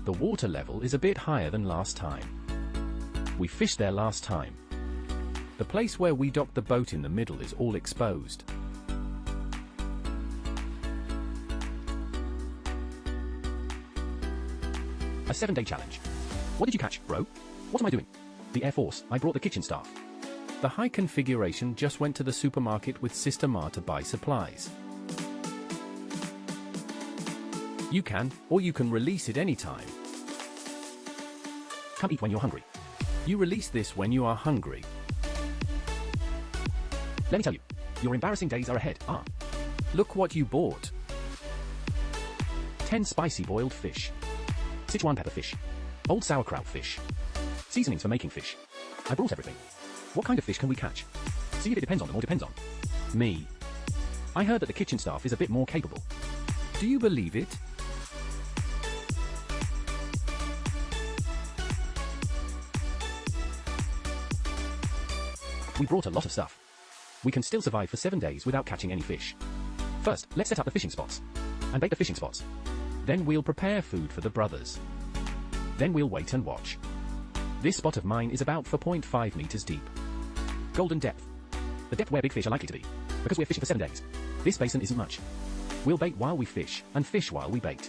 The water level is a bit higher than last time. We fished there last time. The place where we docked the boat in the middle is all exposed. A 7-day challenge. What did you catch, bro? What am I doing? The Air Force. I brought the kitchen staff. The high configuration just went to the supermarket with Sister Ma to buy supplies. You can, or you can release it anytime. Come eat when you're hungry. You release this when you are hungry. Let me tell you, your embarrassing days are ahead. Look what you bought. 10 spicy boiled fish. Sichuan pepper fish. Old sauerkraut fish. Seasonings for making fish. I brought everything. What kind of fish can we catch? See if it depends on them or depends on me. I heard that the kitchen staff is a bit more capable. Do you believe it? We brought a lot of stuff. We can still survive for 7 days without catching any fish. First, let's set up the fishing spots. And bait the fishing spots. Then we'll prepare food for the brothers. Then we'll wait and watch. This spot of mine is about 4.5 meters deep. Golden depth. The depth where big fish are likely to be. Because we're fishing for 7 days. This basin isn't much. We'll bait while we fish, and fish while we bait.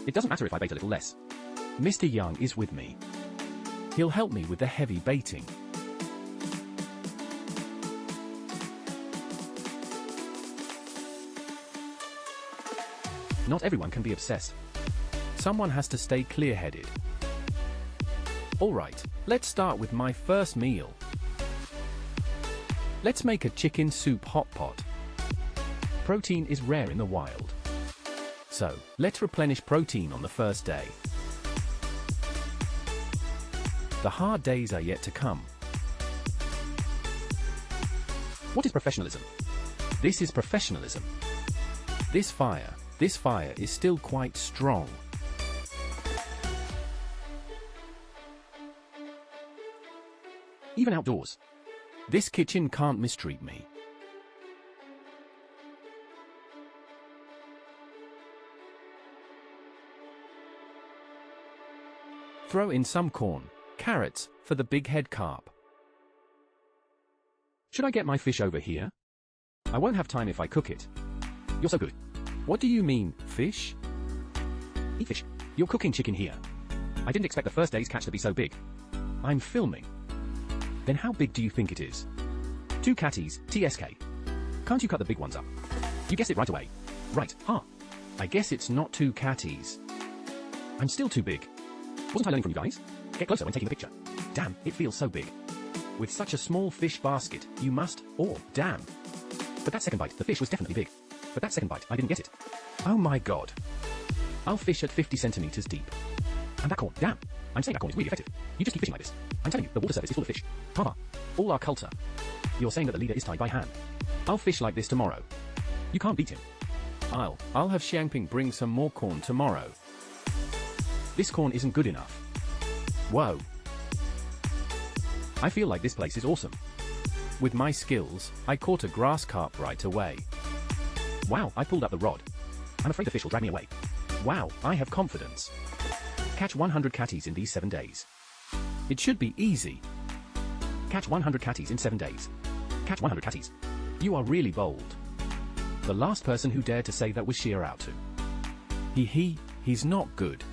It doesn't matter if I bait a little less. Mr. Young is with me. He'll help me with the heavy baiting. Not everyone can be obsessed. Someone has to stay clear-headed. Alright, let's start with my first meal. Let's make a chicken soup hot pot. Protein is rare in the wild. So, let's replenish protein on the first day. The hard days are yet to come. What is professionalism? This is professionalism. This fire is still quite strong. Even outdoors. This kitchen can't mistreat me. Throw in some corn, carrots, for the big head carp. Should I get my fish over here? I won't have time if I cook it. You're so good. What do you mean, fish? Eat fish. You're cooking chicken here. I didn't expect the first day's catch to be so big. I'm filming. Then how big do you think it is? 2 catties, TSK. Can't you cut the big ones up? You guessed it right away. Right, I guess it's not 2 catties. I'm still too big. Wasn't I learning from you guys? Get closer when taking the picture. Damn, it feels so big. With such a small fish basket, you must, damn. But that second bite, the fish was definitely big. But that second bite, I didn't get it. Oh my god. I'll fish at 50 centimeters deep. And that corn, damn. I'm saying that corn is really effective. You just keep fishing like this. I'm telling you, the water surface is full of fish. All our culture. You're saying that the leader is tied by hand. I'll fish like this tomorrow. You can't beat him. I'll have Xiangping bring some more corn tomorrow. This corn isn't good enough. Whoa. I feel like this place is awesome. With my skills, I caught a grass carp right away. Wow, I pulled up the rod. I'm afraid the fish will drag me away. Wow, I have confidence. Catch 100 catties in these 7 days. It should be easy. Catch 100 catties in 7 days. Catch 100 catties. You are really bold. The last person who dared to say that was sheer out to. He's not good.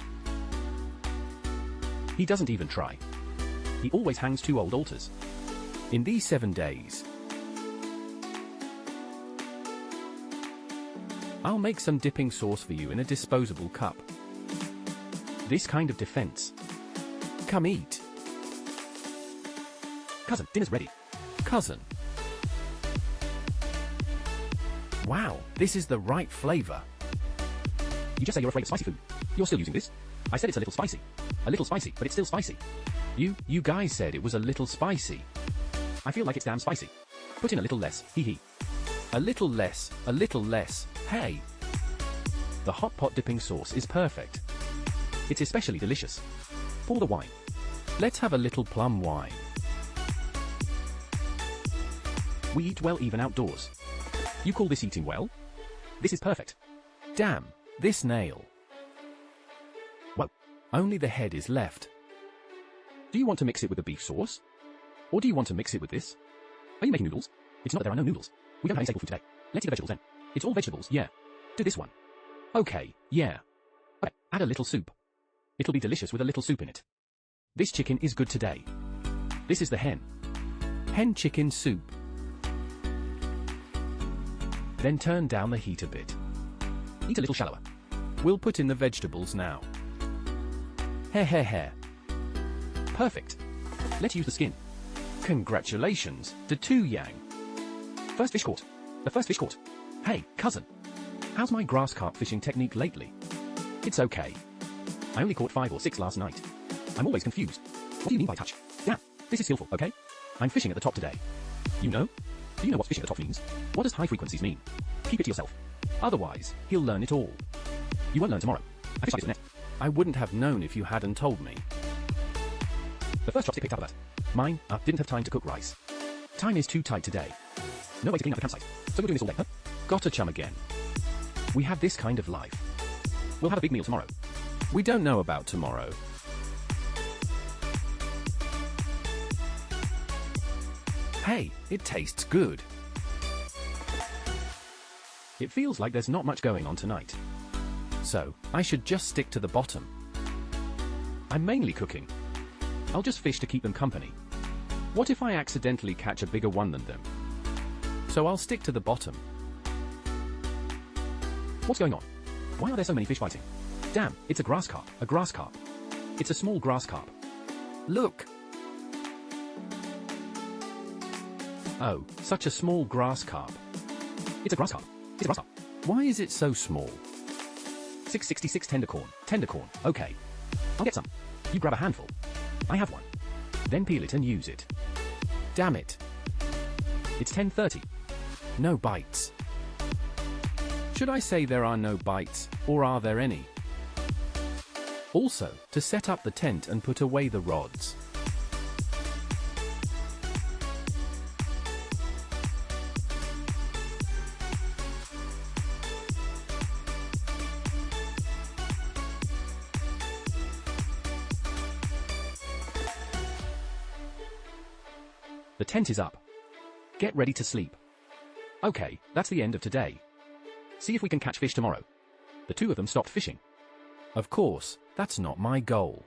He doesn't even try. He always hangs 2 old altars. In these 7 days, I'll make some dipping sauce for you in a disposable cup. This kind of defense. Come eat. Cousin, dinner's ready. Cousin. Wow, this is the right flavor. You just say you're afraid of spicy food. You're still using this? I said it's a little spicy. A little spicy, but it's still spicy. You guys said it was a little spicy. I feel like it's damn spicy. Put in a little less, hee hee. A little less, hey. The hot pot dipping sauce is perfect. It's especially delicious. Pour the wine. Let's have a little plum wine. We eat well even outdoors. You call this eating well? This is perfect. Damn, this nail. Whoa, Only the head is left. Do you want to mix it with the beef sauce? Or do you want to mix it with this? Are you making noodles? It's not that there are no noodles. We don't have any staple food today. Let's eat the vegetables then. It's all vegetables, yeah. Do this one. Okay, yeah. Okay, add a little soup. It'll be delicious with a little soup in it. This chicken is good today. This is the hen. Hen chicken soup. Then turn down the heat a bit. Eat a little shallower. We'll put in the vegetables now. Heh. Perfect. Let's use the skin. Congratulations to Tu Yang. First fish caught. The first fish caught. Hey, cousin. How's my grass carp fishing technique lately? It's okay. I only caught 5 or 6 last night. I'm always confused. What do you mean by touch? Damn, this is skillful, okay? I'm fishing at the top today. You know? Do you know what fishing at the top means? What does high frequencies mean? Keep it to yourself. Otherwise, he'll learn it all. You won't learn tomorrow. I fished like this net. I wouldn't have known if you hadn't told me. The first chopstick picked up that. Mine, didn't have time to cook rice. Time is too tight today. No way to clean up the campsite. So we're doing this all day, huh? Got a chum again. We have this kind of life. We'll have a big meal tomorrow. We don't know about tomorrow. Hey, it tastes good. It feels like there's not much going on tonight. So, I should just stick to the bottom. I'm mainly cooking. I'll just fish to keep them company. What if I accidentally catch a bigger one than them? So I'll stick to the bottom. What's going on? Why are there so many fish biting? Damn, it's a grass carp. A grass carp. It's a small grass carp. Look! Oh, such a small grass carp. It's a grass carp. It's a grass carp. Why is it so small? 666 tender corn. Tender corn. Okay. I'll get some. You grab a handful. I have one. Then peel it and use it. Damn it. It's 10:30. No bites. Should I say there are no bites, or are there any? Also, to set up the tent and put away the rods. The tent is up. Get ready to sleep. Okay, that's the end of today. See if we can catch fish tomorrow. The two of them stopped fishing. Of course, that's not my goal.